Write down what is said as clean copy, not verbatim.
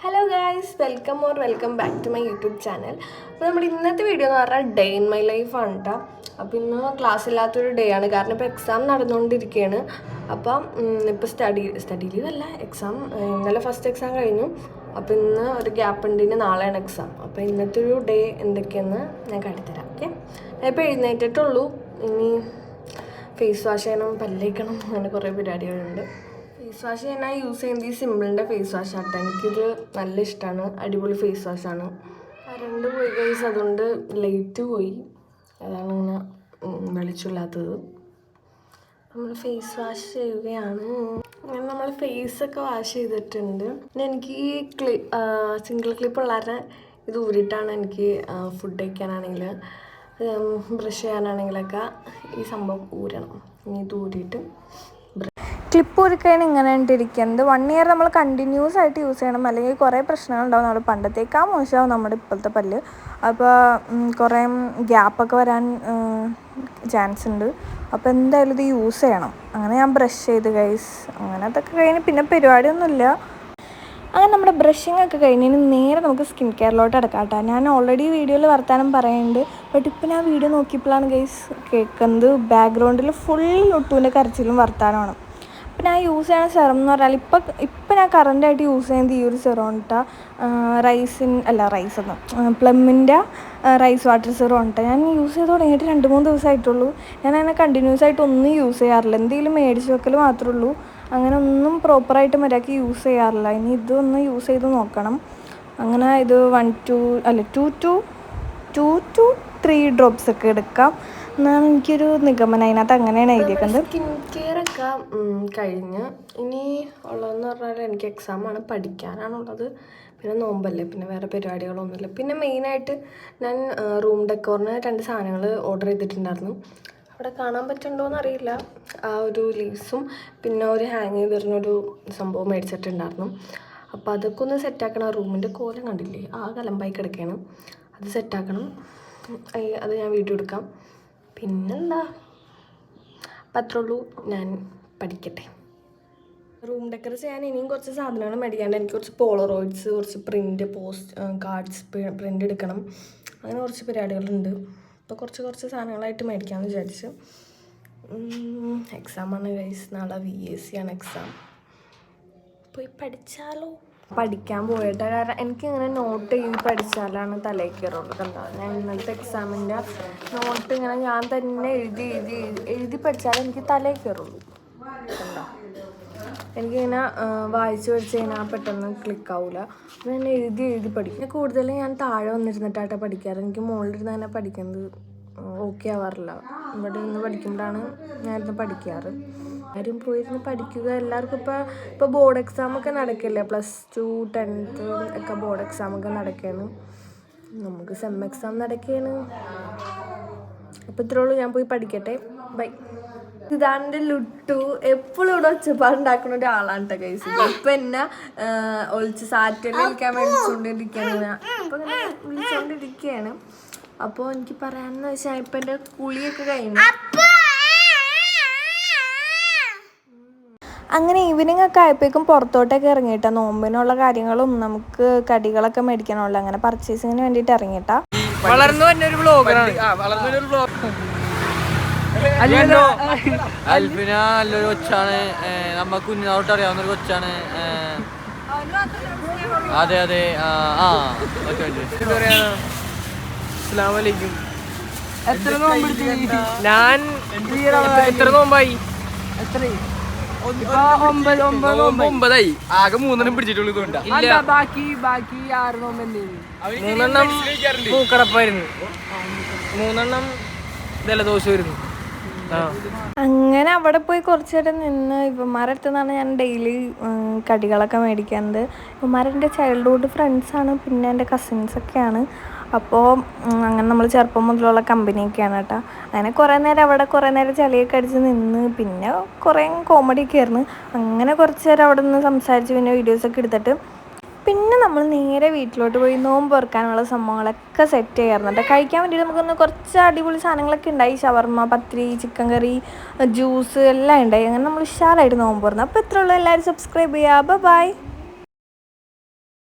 Hello guys, welcome back to my YouTube channel. അപ്പോൾ നമ്മുടെ ഇന്നത്തെ വീഡിയോ എന്ന് പറഞ്ഞാൽ ഡേ ഇൻ മൈ ലൈഫാണ് കേട്ടോ. അപ്പോൾ ഇന്ന് ക്ലാസ് ഇല്ലാത്തൊരു ഡേ ആണ്, കാരണം ഇപ്പോൾ എക്സാം നടന്നുകൊണ്ടിരിക്കുകയാണ്. അപ്പം ഇപ്പോൾ സ്റ്റഡി ലീവ് അല്ല, എക്സാം ഇന്നലെ ഫസ്റ്റ് എക്സാം കഴിഞ്ഞു. അപ്പോൾ ഇന്ന് ഒരു ഗ്യാപ്പ് ഉണ്ട്, ഇനി നാളെയാണ് എക്സാം. അപ്പോൾ ഇന്നത്തെ ഒരു ഡേ എന്തൊക്കെയെന്ന് ഞാൻ കാട്ടിത്തരാം. ഓക്കെ, ഞാൻ ഇപ്പോൾ എഴുന്നേറ്റിട്ടുള്ളൂ. ഇനി ഫേസ് വാഷ് ചെയ്യണം, പല്ലേക്കണം, അങ്ങനെ കുറേ പരിപാടികളുണ്ട്. ഫേസ് വാഷ് ഞാൻ യൂസ് ചെയ്യുന്നത് ഈ സിമ്പിളിൻ്റെ ഫേസ് വാഷ് ആട്ടോ. എനിക്കിത് നല്ല ഇഷ്ടമാണ്, അടിപൊളി ഫേസ് വാഷാണ്. കറണ്ട് പോയി ഗൈസ്, അതുകൊണ്ട് ലൈറ്റ് പോയി, അതാണ് ഇങ്ങനെ വെളിച്ചമില്ലാത്തത്. നമ്മൾ ഫേസ് വാഷ് ചെയ്യുകയാണ്. അങ്ങനെ നമ്മൾ ഫേസൊക്കെ വാഷ് ചെയ്തിട്ടുണ്ട്. പിന്നെ എനിക്ക് ഈ സിംഗിൾ ക്ലിപ്പ് ഉള്ളവരുടെ ഇത് ഊരിയിട്ടാണ് എനിക്ക് ഫുഡ് കഴിക്കാനാണെങ്കിൽ ബ്രഷ് ചെയ്യാനാണെങ്കിലൊക്കെ ഈ സംഭവം ഊരണം. ഇനി ഇത് ഊരിയിട്ട് ക്ലിപ്പ് ഊരിക്കഴിഞ്ഞാൽ ഇങ്ങനെ ഇരിക്കുന്നത് 1 ഇയർ നമ്മൾ കണ്ടിന്യൂസ് ആയിട്ട് യൂസ് ചെയ്യണം, അല്ലെങ്കിൽ കുറേ പ്രശ്നങ്ങളുണ്ടാവും. നമ്മൾ പണ്ടത്തേക്കാൾ മോശമാവും നമ്മുടെ ഇപ്പോഴത്തെ പല്ല്. അപ്പോൾ കുറേ ഗ്യാപ്പൊക്കെ വരാൻ ചാൻസ് ഉണ്ട്. അപ്പോൾ എന്തായാലും ഇത് യൂസ് ചെയ്യണം. അങ്ങനെ ഞാൻ ബ്രഷ് ചെയ്ത് ഗൈസ്, അങ്ങനെ അതൊക്കെ കഴിഞ്ഞ് പിന്നെ പരിപാടിയൊന്നുമില്ല. അങ്ങനെ നമ്മുടെ ബ്രഷിങ് ഒക്കെ കഴിഞ്ഞ് നേരെ നമുക്ക് സ്കിൻ കെയറിലോട്ട് എടുക്കാം കേട്ടോ. ഞാൻ ഓൾറെഡി വീഡിയോയിൽ വർത്താനം പറയുന്നുണ്ട്, ബട്ട് ഇപ്പോൾ ഞാൻ വീഡിയോ നോക്കിയപ്പോഴാണ് ഗൈസ് കേൾക്കുന്നത് ബാക്ക്ഗ്രൗണ്ടിൽ ഫുൾ ഒട്ടുവിൻ്റെ കരച്ചിലും വർത്താനമാണ്. അപ്പോൾ ഞാൻ യൂസ് ചെയ്യുന്ന സെറം എന്ന് പറഞ്ഞാൽ ഇപ്പം ഞാൻ കറൻ്റായിട്ട് യൂസ് ചെയ്യുന്നത് ഈ ഒരു സെറം കേട്ടോ. പ്ലമ്മിൻ്റെ റൈസ് വാട്ടർ സെറം കേട്ടോ. ഞാൻ യൂസ് ചെയ്ത് തുടങ്ങിയിട്ട് 2-3 ദിവസമായിട്ടുള്ളൂ. ഞാൻ അങ്ങനെ കണ്ടിന്യൂസ് ആയിട്ട് ഒന്നും യൂസ് ചെയ്യാറില്ല, എന്തെങ്കിലും മേടിച്ച് വെക്കൽ മാത്രമേ ഉള്ളൂ. അങ്ങനെ ഒന്നും പ്രോപ്പറായിട്ട് മര്യാദയ്ക്ക് യൂസ് ചെയ്യാറില്ല. ഇനി ഇതൊന്ന് യൂസ് ചെയ്ത് നോക്കണം. അങ്ങനെ ഇത് 2 to 3 ഡ്രോപ്സ് ഒക്കെ എടുക്കാം എന്നാണ് എനിക്കൊരു നിഗമനം. അതിനകത്ത് അങ്ങനെയാണ് എഴുതിയേക്കുന്നത്. സ്കിൻ കെയർ ഒക്കെ കഴിഞ്ഞ് ഇനി ഉള്ളതെന്ന് പറഞ്ഞാൽ എനിക്ക് എക്സാമാണ്, പഠിക്കാനാണുള്ളത്. പിന്നെ നോമ്പല്ലേ, പിന്നെ വേറെ പരിപാടികളൊന്നുമില്ല. പിന്നെ മെയിനായിട്ട് ഞാൻ റൂം ഡെക്കോറിന് 2 സാധനങ്ങൾ ഓർഡർ ചെയ്തിട്ടുണ്ടായിരുന്നു. അവിടെ കാണാൻ പറ്റുന്നുണ്ടോയെന്ന് അറിയില്ല. ആ ഒരു ലീവ്സും പിന്നെ ഒരു ഹാങ് ചെയ്ത് വരുന്നൊരു സംഭവം മേടിച്ചിട്ടുണ്ടായിരുന്നു. അപ്പോൾ അതൊക്കെ ഒന്ന് സെറ്റാക്കണം. റൂമിൻ്റെ കോലം കണ്ടില്ലേ, ആ കലമ്പായി കിടക്കുകയാണ്. അത് സെറ്റാക്കണം. അത് ഞാൻ വീഡിയോ എടുക്കാം. പിന്നെന്താ, അപ്പം അത്രേ ഉള്ളൂ. ഞാൻ പഠിക്കട്ടെ. റൂം ഡെക്കർ ചെയ്യാൻ ഇനിയും കുറച്ച് സാധനങ്ങൾ മേടിക്കാണ്ട്. എനിക്ക് കുറച്ച് പോളറോയിഡ്സ്, കുറച്ച് കാർഡ്സ് പ്രിൻ്റ് എടുക്കണം. അങ്ങനെ കുറച്ച് പരിപാടികളുണ്ട്. അപ്പോൾ കുറച്ച് സാധനങ്ങളായിട്ട് മേടിക്കാമെന്ന് വിചാരിച്ചു. എക്സാമാണ് ഗൈസ്, നാളെ VAC ആണ് എക്സാം. പോയി പഠിച്ചാലോ. പഠിക്കാൻ പോയിട്ട് കാരണം എനിക്കിങ്ങനെ നോട്ട് എഴുതി പഠിച്ചാലാണ് തലയിൽ കയറുള്ളൂ. കണ്ടോ, ഞാൻ ഇന്നത്തെ എക്സാമിൻ്റെ നോട്ട് ഇങ്ങനെ ഞാൻ തന്നെ എഴുതി പഠിച്ചാലേ എനിക്ക് തലയിൽ കയറുള്ളൂ. കണ്ടോ, എനിക്കിങ്ങനെ വായിച്ച് പഠിച്ച് കഴിഞ്ഞാൽ പെട്ടെന്ന് ക്ലിക്കാവില്ല. അപ്പോൾ ഞാൻ എഴുതി പഠിക്കും. കൂടുതലും ഞാൻ താഴെ വന്നിരുന്നിട്ടാട്ടോ പഠിക്കാറ്. എനിക്ക് മുകളിലിരുന്ന് തന്നെ പഠിക്കുന്നത് ഓക്കെ ആവാറില്ല. ഇവിടെ ഇരുന്ന് പഠിക്കുമ്പോഴാണ് ഞാനിരുന്ന് പഠിക്കാറ്. ആരും പോയിരുന്ന് പഠിക്കുക. എല്ലാവർക്കും ഇപ്പോൾ ബോർഡ് എക്സാമൊക്കെ നടക്കില്ലേ, +2 10th ഒക്കെ ബോർഡ് എക്സാമൊക്കെ നടക്കുകയാണ്. നമുക്ക് സെം എക്സാം നടക്കുകയാണ്. അപ്പോൾ ഇത്രേ ഉള്ളൂ. ഞാൻ പോയി പഠിക്കട്ടെ. ബൈ. ഇതാൻ്റെ ലുട്ടു എപ്പോഴും ഇവിടെ ഒച്ചപ്പാടുണ്ടാക്കുന്ന ഒരാളാണ് കേട്ടോ ഗൈസ്. ഇപ്പം എന്നെ ഒളിച്ച് സാറ്റലൈറ്റ് കളിക്കാൻ വിളിച്ചുകൊണ്ടിരിക്കുകയാണ്. അപ്പോൾ ഇങ്ങനെ വിളിച്ചുകൊണ്ടിരിക്കുകയാണ്. അപ്പോൾ എനിക്ക് പറയാമെന്ന് വെച്ചാൽ ഇപ്പം എൻ്റെ കുളിയൊക്കെ കഴിഞ്ഞു. അങ്ങനെ ഈവനിങ് ഒക്കെ ആയപ്പോഴേക്കും പുറത്തോട്ടൊക്കെ ഇറങ്ങിയിട്ടാ. നോമ്പിനുള്ള കാര്യങ്ങളും നമുക്ക് കടികളൊക്കെ മേടിക്കാനുള്ള അങ്ങനെ പർച്ചേസിങ്ങിന് വേണ്ടിയിട്ട് ഇറങ്ങിയിട്ടാ. അൽഫിന നല്ലൊരു കൊച്ചാണ്, നമ്മ കുഞ്ഞിനോട്ട് അറിയാവുന്ന ഒരു കൊച്ചാണ്. അതെ അസ്സലാമലൈക്കും. ഞാൻ എത്ര നോമ്പായി? 9 ആകെ 3 പിടിച്ചിട്ടുള്ളൂ. ബാക്കി 6 നോമ്പ് എന്തെങ്കിലും 3 മൂക്കടപ്പായിരുന്നു, 3 ജലദോഷമായിരുന്നു. അങ്ങനെ അവിടെ പോയി കുറച്ച് നേരം നിന്ന് ഇവന്മാരുടെ അടുത്ത് നിന്നാണ് ഞാൻ ഡെയിലി കടികളൊക്കെ മേടിക്കുന്നത്. ഇവന്മാരെൻ്റെ ചൈൽഡ്ഹുഡ് ഫ്രണ്ട്സാണ്, പിന്നെ എൻ്റെ കസിൻസൊക്കെയാണ്. അപ്പോൾ അങ്ങനെ നമ്മൾ ചെറുപ്പം മുതലുള്ള കമ്പനിയൊക്കെയാണ് കേട്ടോ. അങ്ങനെ കുറേ നേരം ചളിയൊക്കെ അടിച്ച് നിന്ന് പിന്നെ കുറേ കോമഡിയൊക്കെ ആയിരുന്നു. അങ്ങനെ കുറച്ച് നേരം അവിടെ നിന്ന് സംസാരിച്ച് പിന്നെ വീഡിയോസൊക്കെ എടുത്തിട്ട് പിന്നെ നമ്മൾ നേരെ വീട്ടിലോട്ട് പോയി നോമ്പ് തുറക്കാനുള്ള സംഭവങ്ങളൊക്കെ സെറ്റ് ചെയ്യാറുണ്ട് കേട്ടോ. കഴിക്കാൻ വേണ്ടിയിട്ട് നമുക്കൊന്ന് കുറച്ച് അടിപൊളി സാധനങ്ങളൊക്കെ ഉണ്ടായി. ഷവർമ്മ, പത്തിരി, ചിക്കൻ കറി, ജ്യൂസ് എല്ലാം ഉണ്ടായി. അങ്ങനെ നമ്മൾ ഉഷാറായിട്ട് നോമ്പ് തുറന്നു. അപ്പോൾ ഇത്രയുള്ളൂ. എല്ലാവരും സബ്സ്ക്രൈബ് ചെയ്യുക. ബൈ.